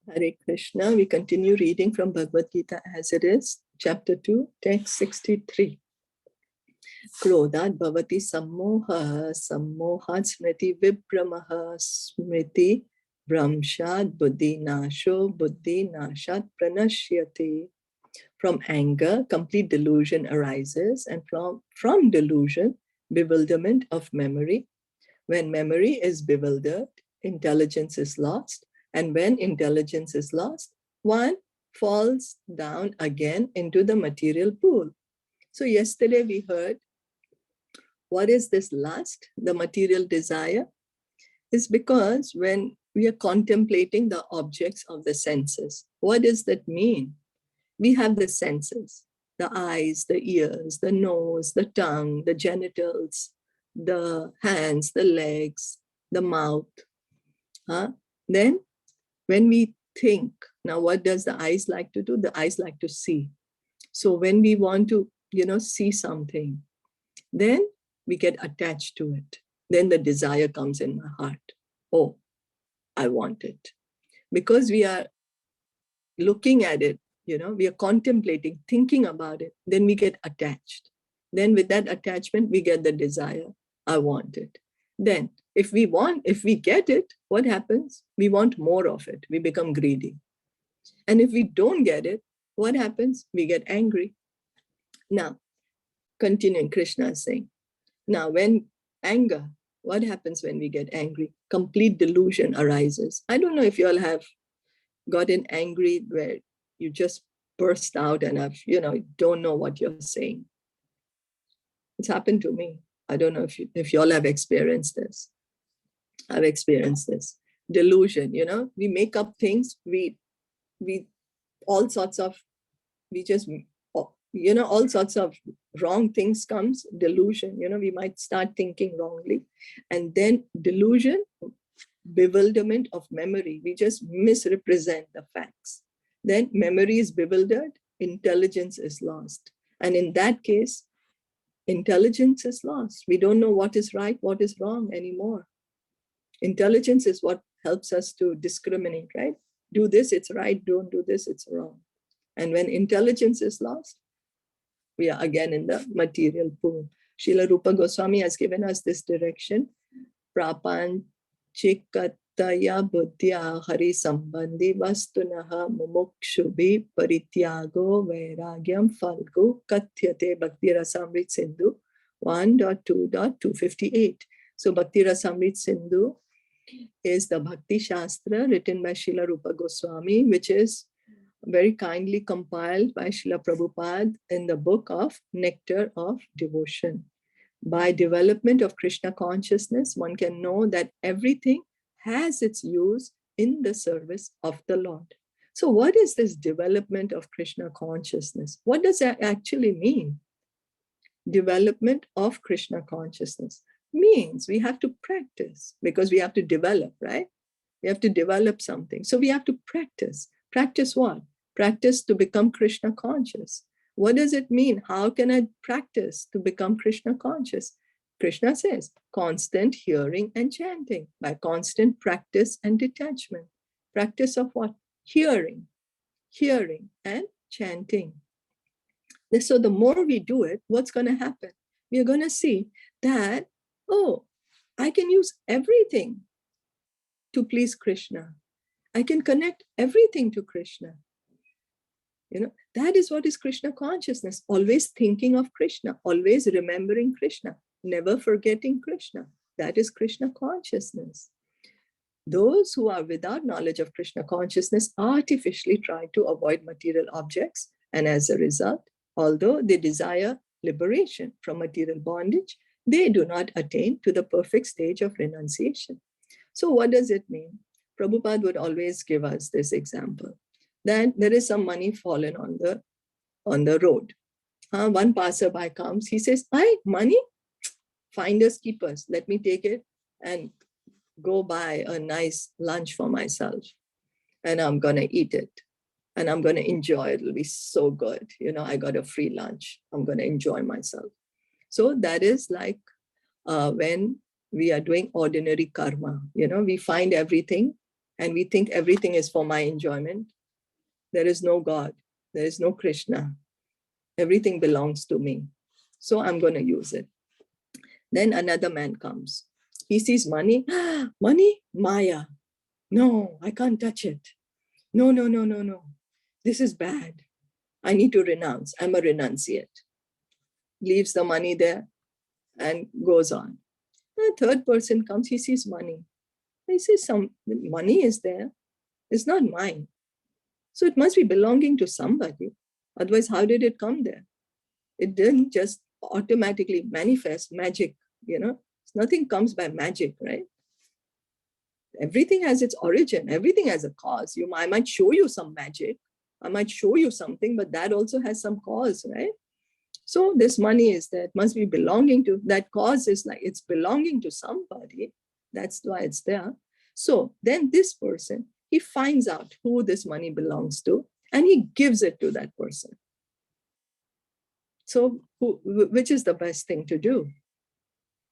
Hare Krishna. We continue reading from Bhagavad Gita as it is, chapter 2, text 63. Krodhat bhavati sammoha, sammohat smriti vibramaha, smriti bramshad buddhi nasho, buddhi nashat pranashyati. From anger, complete delusion arises, and from delusion, bewilderment of memory. When memory is bewildered, intelligence is lost. And when intelligence is lost, one falls down again into the material pool. So yesterday we heard, what is this lust, the material desire? Is because when we are contemplating the objects of the senses, what does that mean? We have the senses, the eyes, the ears, the nose, the tongue, the genitals, the hands, the legs, the mouth. Then when we think, now what does the eyes like to do? The eyes like to see. So when we want to, see something, then we get attached to it. Then the desire comes in my heart. Oh, I want it. Because we are looking at it, we are contemplating, thinking about it, then we get attached. Then with that attachment, we get the desire. I want it. Then if we get it, what happens? We want more of it. We become greedy. And if we don't get it, what happens? We get angry. Now, continuing, Krishna is saying, now when anger, what happens when we get angry? Complete delusion arises. I don't know if you all have gotten angry where you just burst out and don't know what you're saying. It's happened to me. I don't know if you all have experienced this. I've experienced this. Delusion, we make up things, all sorts of wrong things comes, delusion, we might start thinking wrongly. And then delusion, bewilderment of memory, we just misrepresent the facts. Then memory is bewildered, intelligence is lost. And in that case, intelligence is lost. We don't know what is right, what is wrong anymore. Intelligence is what helps us to discriminate, right? Do this, it's right. Don't do this, it's wrong. And when intelligence is lost, we are again in the material pool. Srila Rupa Goswami has given us this direction. Prapanchikataya buddhya hari sambandhi vastunaha mumukshubhi parityago vairagyam falgu kathyate bhakti rasamrit sindhu 1.2.258. So Bhakti Rasamrit Sindhu is the Bhakti Shastra written by Srila Rupa Goswami, which is very kindly compiled by Srila Prabhupada in the book of Nectar of Devotion. By development of Krishna consciousness, one can know that everything has its use in the service of the Lord. So what is this development of Krishna consciousness? What does that actually mean? Development of Krishna consciousness means we have to practice, because we have to develop, right? We have to develop something. So we have to practice. Practice what? Practice to become Krishna conscious. What does it mean? How can I practice to become Krishna conscious? Krishna says, constant hearing and chanting, by constant practice and detachment. Practice of what? Hearing and chanting. So the more we do it, what's going to happen? We are going to see that, oh, I can use everything to please Krishna. I can connect everything to Krishna. That is what is Krishna consciousness. Always thinking of Krishna, always remembering Krishna, never forgetting Krishna. That is Krishna consciousness. Those who are without knowledge of Krishna consciousness artificially try to avoid material objects. And as a result, although they desire liberation from material bondage, they do not attain to the perfect stage of renunciation. So what does it mean? Prabhupada would always give us this example. That there is some money fallen on the road. One passerby comes, he says, money? Finders keepers, let me take it and go buy a nice lunch for myself. And I'm going to eat it. And I'm going to enjoy it. It'll be so good. I got a free lunch. I'm going to enjoy myself. So that is like when we are doing ordinary karma. We find everything and we think everything is for my enjoyment. There is no God. There is no Krishna. Everything belongs to me. So I'm going to use it. Then another man comes. He sees money. Money? Maya. No, I can't touch it. No, no, no, no, no. This is bad. I need to renounce. I'm a renunciate. Leaves the money there and goes on. The third person comes. He sees money. He says, some money is there. It's not mine. So it must be belonging to somebody. Otherwise, how did it come there? It didn't just automatically manifest magic, Nothing comes by magic, right? Everything has its origin. Everything has a cause. I might show you some magic. I might show you something, but that also has some cause, right? So this money is there. It must be belonging to, that cause is like it's belonging to somebody. That's why it's there. So then this person, he finds out who this money belongs to and he gives it to that person. So which is the best thing to do?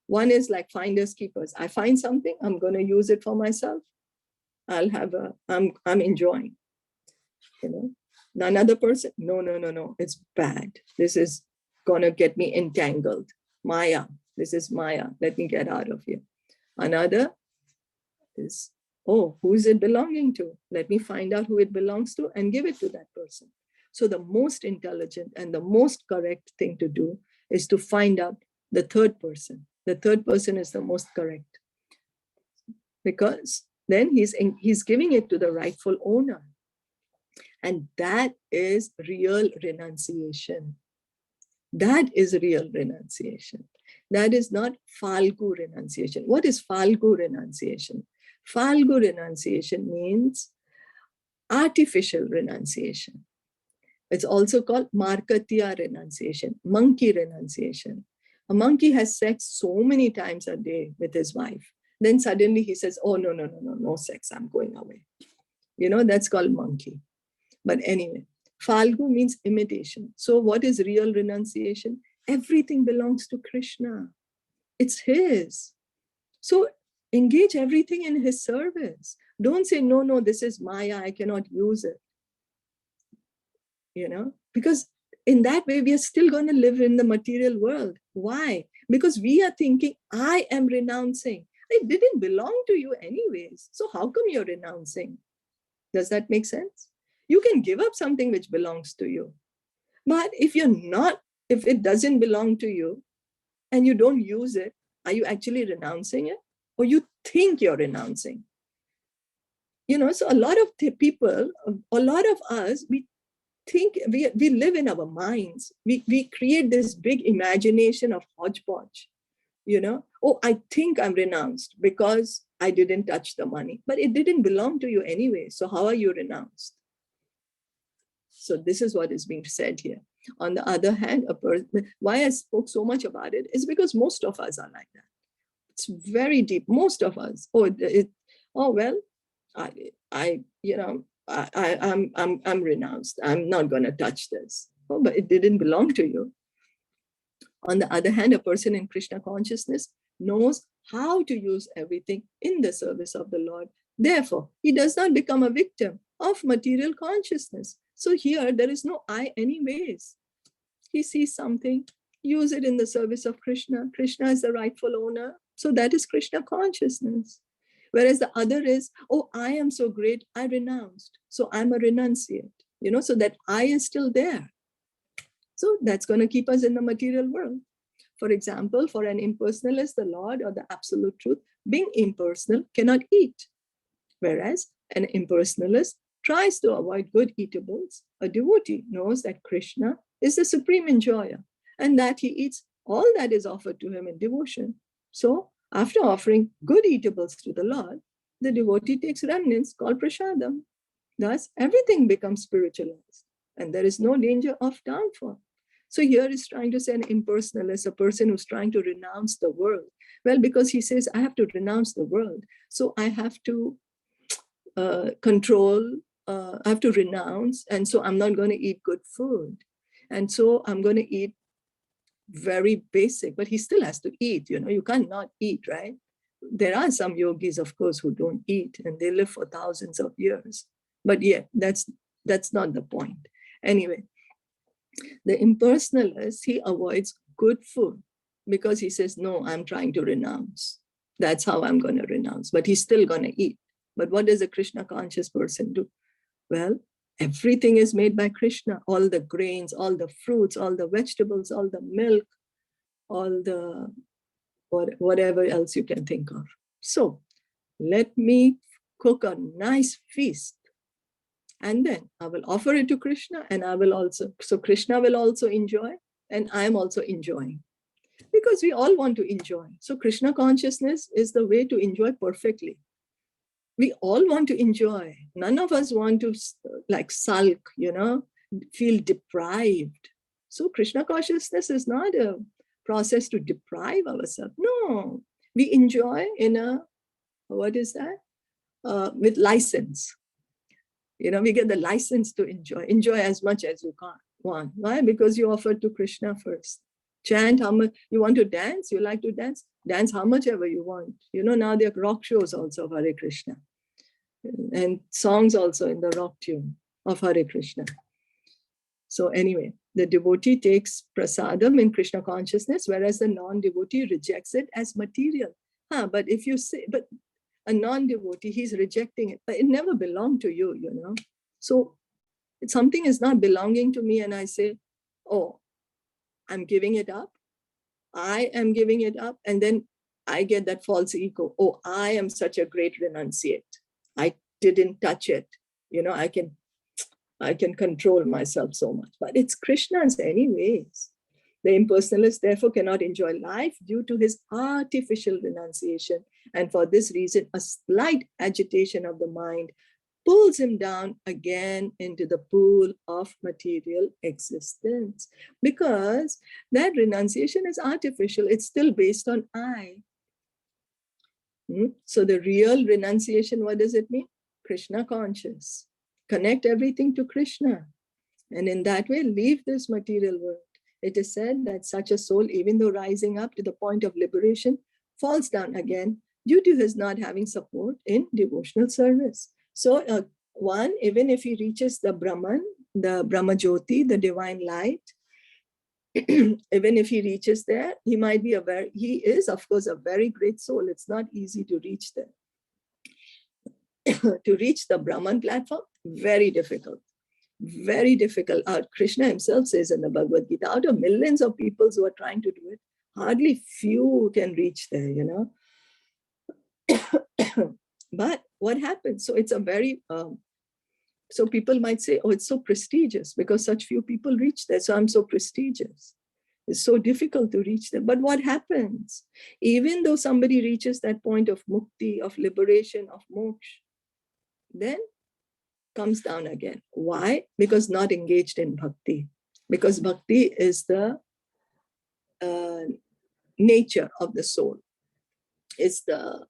One is like finders keepers. I find something, I'm going to use it for myself. I'm enjoying, Another person, no, it's bad. This is going to get me entangled. Maya, this is Maya. Let me get out of here. Another is, who is it belonging to? Let me find out who it belongs to and give it to that person. So the most intelligent and the most correct thing to do is to find out the third person. The third person is the most correct, because then he's giving it to the rightful owner. And that is real renunciation. That is real renunciation. That is not Falgu renunciation. What is Falgu renunciation? Falgu renunciation means artificial renunciation. It's also called Markatya renunciation, monkey renunciation. A monkey has sex so many times a day with his wife. Then suddenly he says, no sex, I'm going away. That's called monkey. But anyway, Falgu means imitation. So what is real renunciation? Everything belongs to Krishna. It's his. So engage everything in his service. Don't say, no, this is Maya, I cannot use it. Because in that way, we are still going to live in the material world. Why? Because we are thinking, I am renouncing. It didn't belong to you anyways. So how come you're renouncing? Does that make sense? You can give up something which belongs to you. But if it doesn't belong to you and you don't use it, are you actually renouncing it? Or you think you're renouncing? So a lot of people, a lot of us, we think we live in our minds. We create this big imagination of hodgepodge. I think I'm renounced because I didn't touch the money, but it didn't belong to you anyway. So how are you renounced? So this is what is being said here. On the other hand, why I spoke so much about it is because most of us are like that. It's very deep. Most of us. I'm renounced. I'm not going to touch this. But it didn't belong to you. On the other hand, a person in Krishna consciousness knows how to use everything in the service of the Lord. Therefore, he does not become a victim of material consciousness. So here, there is no I anyways. He sees something, use it in the service of Krishna. Krishna is the rightful owner. So that is Krishna consciousness. Whereas the other is, I am so great, I renounced. So I'm a renunciate, so that I is still there. So that's going to keep us in the material world. For example, for an impersonalist, the Lord or the absolute truth, being impersonal, cannot eat. Whereas an impersonalist tries to avoid good eatables. A devotee knows that Krishna is the supreme enjoyer and that he eats all that is offered to him in devotion. So after offering good eatables to the Lord, the devotee takes remnants called prasadam. Thus, everything becomes spiritualized and there is no danger of downfall. So here is trying to say an impersonalist, a person who's trying to renounce the world. Well, because he says, I have to renounce the world. So I have to control, I have to renounce. And so I'm not going to eat good food. And so I'm going to eat very basic, but he still has to eat, you can't not eat, right? there are some yogis, of course, who don't eat and they live for thousands of years. But yeah, that's not the point. Anyway, the impersonalist, he avoids good food because he says, no, I'm trying to renounce. That's how I'm going to renounce. But he's still going to eat. But what does a Krishna conscious person do? Well, everything is made by Krishna. All the grains, all the fruits, all the vegetables, all the milk, all the whatever else you can think of. So let me cook a nice feast. And then I will offer it to Krishna, and I will also, so Krishna will also enjoy, and I'm also enjoying. Because we all want to enjoy. So Krishna consciousness is the way to enjoy perfectly. We all want to enjoy. None of us want to like sulk, feel deprived. So Krishna consciousness is not a process to deprive ourselves. No, we enjoy in a, what is that? With license. We get the license to enjoy as much as you want. Why? Because you offered to Krishna first. Chant how much you want to dance. You like to dance. Dance how much ever you want. Now there are rock shows also of Hare Krishna, and songs also in the rock tune of Hare Krishna. So anyway, the devotee takes prasadam in Krishna consciousness, whereas the non-devotee rejects it as material. But if you say, but a non-devotee, he's rejecting it, but it never belonged to you, So if something is not belonging to me and I say, oh, I'm giving it up. I am giving it up. And then I get that false ego. Oh, I am such a great renunciate. I didn't touch it. I can control myself so much, but it's Krishna's anyways. The impersonalist therefore cannot enjoy life due to his artificial renunciation. And for this reason, a slight agitation of the mind pulls him down again into the pool of material existence. Because that renunciation is artificial. It's still based on I. So the real renunciation, what does it mean? Krishna conscious. Connect everything to Krishna. And in that way, leave this material world. It is said that such a soul, even though rising up to the point of liberation, falls down again due to his not having support in devotional service. So one, even if he reaches the Brahman, the Brahma Jyoti, the divine light, even if he reaches there, he might be he is, of course, a very great soul. It's not easy to reach there. To reach the Brahman platform, very difficult. Very difficult. Krishna himself says in the Bhagavad Gita, out of millions of people who are trying to do it, hardly few can reach there, But what happens? So it's a very, so people might say, oh, it's so prestigious because such few people reach there. So I'm so prestigious. It's so difficult to reach there. But what happens? Even though somebody reaches that point of mukti, of liberation, of moksha, then comes down again. Why? Because not engaged in bhakti. Because bhakti is the nature of the soul. It's the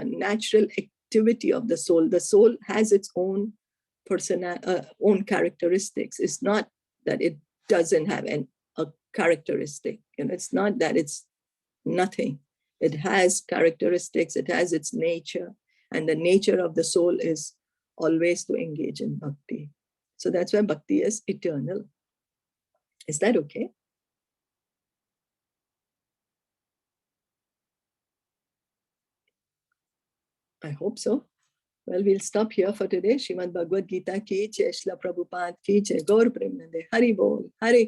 natural activity of the soul. The soul has its own own characteristics. It's not that it doesn't have a characteristic. It's not that it's nothing. It has characteristics. It has its nature, and the nature of the soul is always to engage in bhakti. So that's why bhakti is eternal. Is that okay? I hope so. Well, we'll stop here for today. Srimad Bhagavad Gita ki jai, Srila Prabhupada ki jai, Gaur Premanande, Hari Bol, Hare